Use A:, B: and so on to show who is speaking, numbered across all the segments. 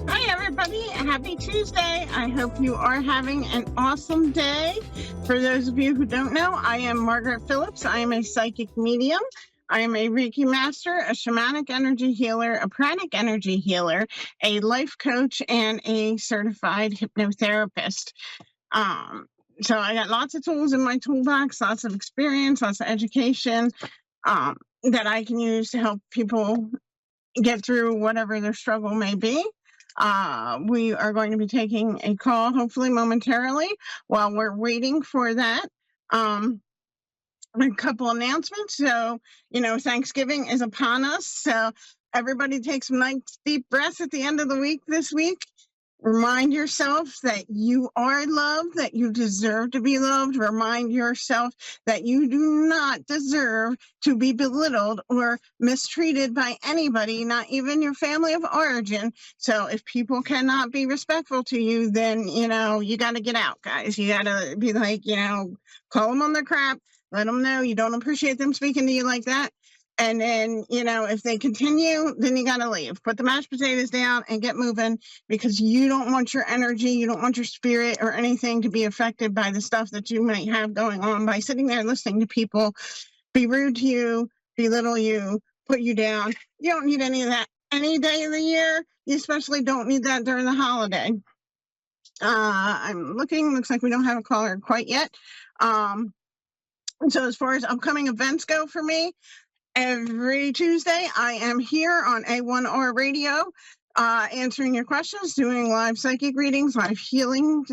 A: Hi, everybody. Happy Tuesday. I hope you are having an awesome day. For those of you who don't know, I am Margaret Phillips. I am a psychic medium. I am a Reiki master, a shamanic energy healer, a pranic energy healer, a life coach, and a certified hypnotherapist. Um, so I got lots of tools in my toolbox, lots of experience, lots of education that I can use to help people get through whatever their struggle may be. We are going to be taking a call, hopefully momentarily. While we're waiting for that, a couple announcements. So, Thanksgiving is upon us. So, everybody take some nice deep breaths at the end of the week this week. Remind yourself that you are loved, that you deserve to be loved. Remind yourself that you do not deserve to be belittled or mistreated by anybody, not even your family of origin. So if people cannot be respectful to you, then, you got to get out, guys. You got to be like, call them on their crap. Let them know you don't appreciate them speaking to you like that. And then, if they continue, then you got to leave. Put the mashed potatoes down and get moving, because you don't want your energy, you don't want your spirit or anything to be affected by the stuff that you might have going on by sitting there listening to people be rude to you, belittle you, put you down. You don't need any of that any day of the year. You especially don't need that during the holiday. I'm looking, looks like we don't have a caller quite yet. So as far as upcoming events go for me, every Tuesday, I am here on A1R Radio, answering your questions, doing live psychic readings, live healing,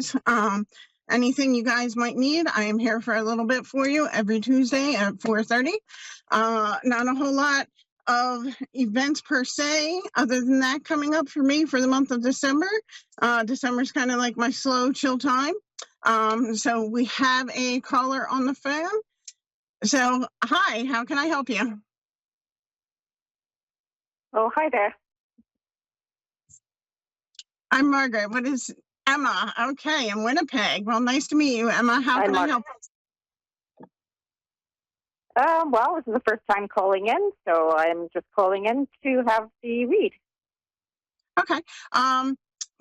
A: anything you guys might need. I am here for a little bit for you every Tuesday at 4:30. Not a whole lot of events per se, other than that coming up for me for the month of December. December's kind of like my slow, chill time. So we have a caller on the phone. So, hi, how can I help you?
B: Oh, hi there.
A: I'm Margaret. What is Emma? Okay, in Winnipeg. Well, nice to meet you, Emma. How can I help?
B: Well, this is the first time calling in, so I'm just calling in to have the read.
A: Okay.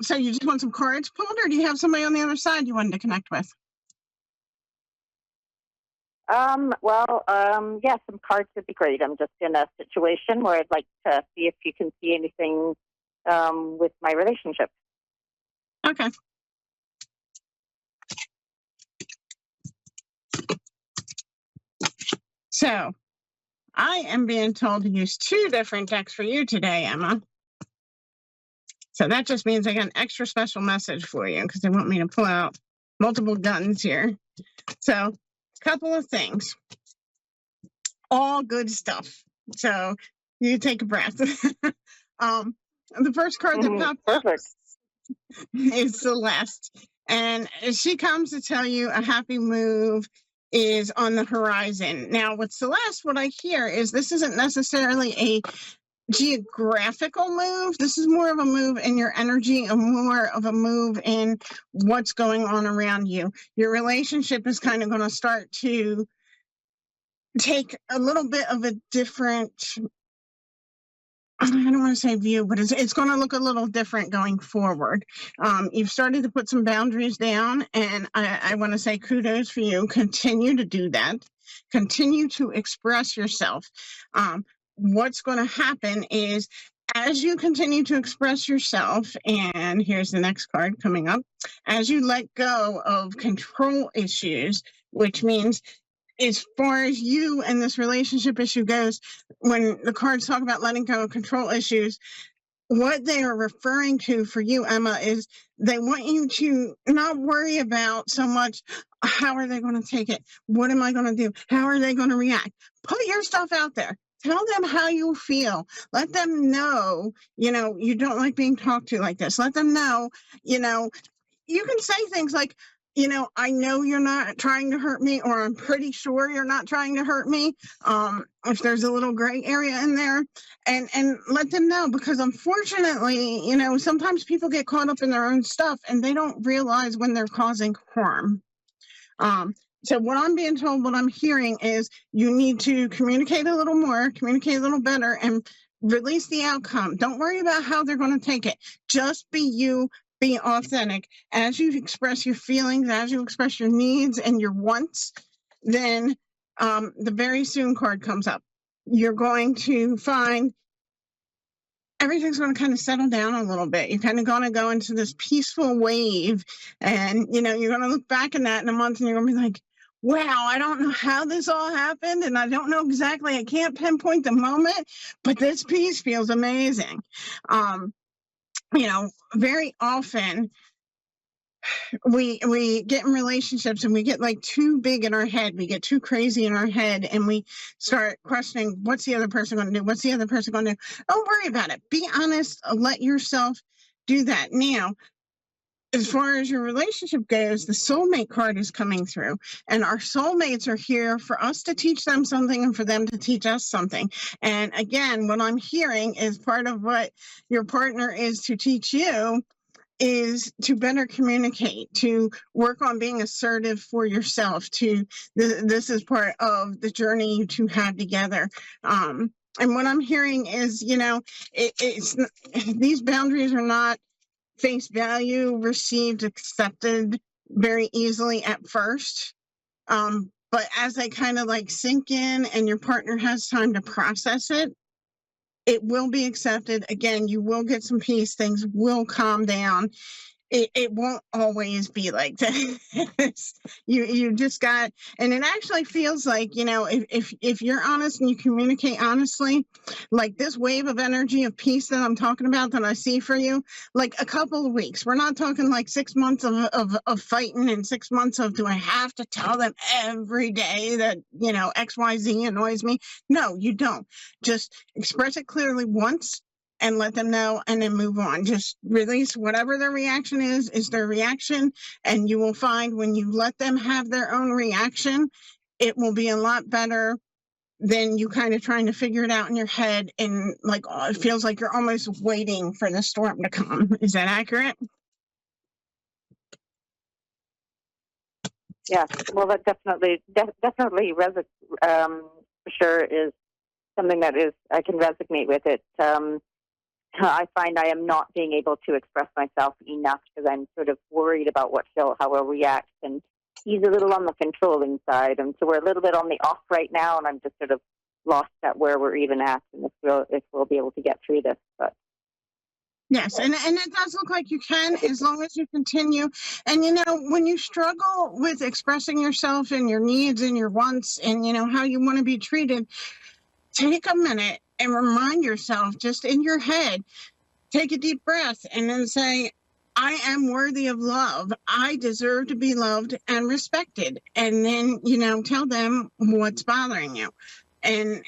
A: So you just want some cards pulled, or do you have somebody on the other side you wanted to connect with?
B: Yeah, some cards would be great. I'm just in a situation where I'd like to see if you can see anything with my relationship.
A: Okay. So I am being told to use 2 different decks for you today, Emma. So that just means I got an extra special message for you, because they want me to pull out multiple guns here. So a couple of things. All good stuff. So you take a breath. The first card that popped up is Celeste. And she comes to tell you a happy move is on the horizon. Now, with Celeste, what I hear is this isn't necessarily a geographical move. This is more of a move in your energy and more of a move in what's going on around you. Your relationship is kind of going to start to take a little bit of a different, I don't want to say view, but it's going to look a little different going forward. You've started to put some boundaries down, and I want to say kudos for you. Continue to do that. Continue to express yourself. What's going to happen is, as you continue to express yourself, and here's the next card coming up, as you let go of control issues, which means as far as you and this relationship issue goes, when the cards talk about letting go of control issues, what they are referring to for you, Emma, is they want you to not worry about so much, how are they going to take it? What am I going to do? How are they going to react? Put your stuff out there. Tell them how you feel. Let them know, you don't like being talked to like this. Let them know, you can say things like, I know you're not trying to hurt me, or I'm pretty sure you're not trying to hurt me. If there's a little gray area in there, and let them know, because unfortunately, sometimes people get caught up in their own stuff and they don't realize when they're causing harm. So what I'm being told, what I'm hearing is you need to communicate a little more, communicate a little better, and release the outcome. Don't worry about how they're going to take it. Just be you, be authentic. As you express your feelings, as you express your needs and your wants, then the very soon card comes up. You're going to find everything's going to kind of settle down a little bit. You're kind of going to go into this peaceful wave, and you're going to look back in that in a month and you're going to be like, wow, I don't know how this all happened, and I don't know exactly, I can't pinpoint the moment, but this piece feels amazing. Very often we get in relationships and we get like too big in our head, we get too crazy in our head, and we start questioning, what's the other person going to do, what's the other person going to do. Don't worry about it. Be honest. Let yourself do that. Now, as far as your relationship goes, the soulmate card is coming through, and our soulmates are here for us to teach them something and for them to teach us something. And again, what I'm hearing is part of what your partner is to teach you is to better communicate, to work on being assertive for yourself. This is part of the journey you two have together. And what I'm hearing is, it's these boundaries are not face value, received, accepted very easily at first. But as they kind of like sink in and your partner has time to process it, it will be accepted. Again, you will get some peace. Things will calm down. It won't always be like this. You just got, and it actually feels like, if you're honest and you communicate honestly, like this wave of energy of peace that I'm talking about that I see for you, like a couple of weeks. We're not talking like 6 months of fighting and 6 months of, do I have to tell them every day that, XYZ annoys me? No, you don't. Just express it clearly once and let them know, and then move on. Just release whatever their reaction is their reaction. And you will find when you let them have their own reaction, it will be a lot better than you kind of trying to figure it out in your head. And like, it feels like you're almost waiting for the storm to come. Is that accurate?
B: Yeah, well, that definitely for sure is something that I can resonate with it. I find I am not being able to express myself enough because I'm sort of worried about how I'll react. And he's a little on the controlling side, and so we're a little bit on the off right now. And I'm just sort of lost at where we're even at, and if we'll be able to get through this. But
A: yes, and it does look like you can, as long as you continue. And when you struggle with expressing yourself and your needs and your wants and how you want to be treated, take a minute and remind yourself, just in your head, take a deep breath and then say, I am worthy of love. I deserve to be loved and respected. And then, tell them what's bothering you. And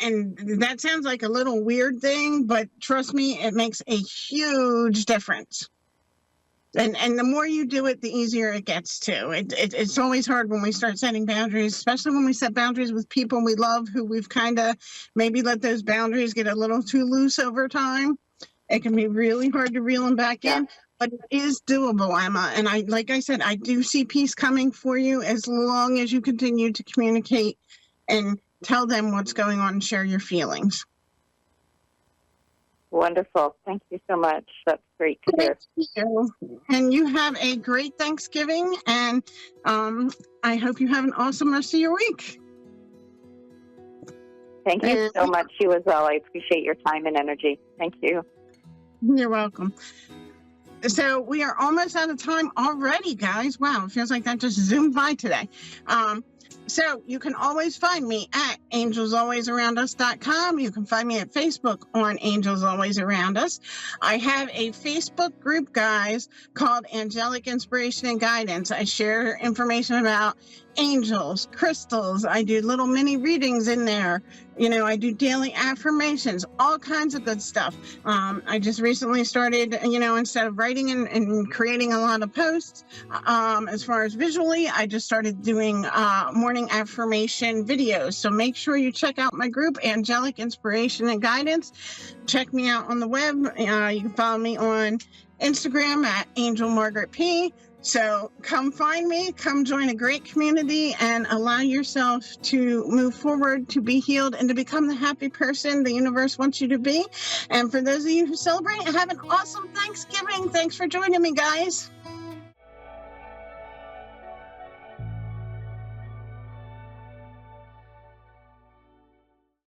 A: that sounds like a little weird thing, but trust me, it makes a huge difference. And the more you do it, the easier it gets too. It's always hard when we start setting boundaries, especially when we set boundaries with people we love, who we've kind of maybe let those boundaries get a little too loose over time. It can be really hard to reel them back in, but it is doable, Emma. And like I said, I do see peace coming for you as long as you continue to communicate and tell them what's going on and share your feelings.
B: Wonderful. Thank you so much. That's great to hear.
A: Thank you. And you have a great Thanksgiving, and I hope you have an awesome rest of your week.
B: Thank you so much. You as well. I appreciate your time and energy. Thank you.
A: You're welcome. So we are almost out of time already, guys. Wow, it feels like that just zoomed by today. So you can always find me at angelsalwaysaroundus.com. You can find me at Facebook on Angels Always Around Us. I have a Facebook group, guys, called Angelic Inspiration and Guidance. I share information about angels, crystals. I do little mini readings in there. I do daily affirmations, all kinds of good stuff. I just recently started, instead of writing and creating a lot of posts, as far as visually, I just started doing morning affirmation videos. So make sure you check out my group, Angelic Inspiration and Guidance. Check me out on the web. You can follow me on Instagram at Angel Margaret P. So come find me, come join a great community, and allow yourself to move forward, to be healed, and to become the happy person the universe wants you to be. And for those of you who celebrate, have an awesome Thanksgiving. Thanks for joining me, guys.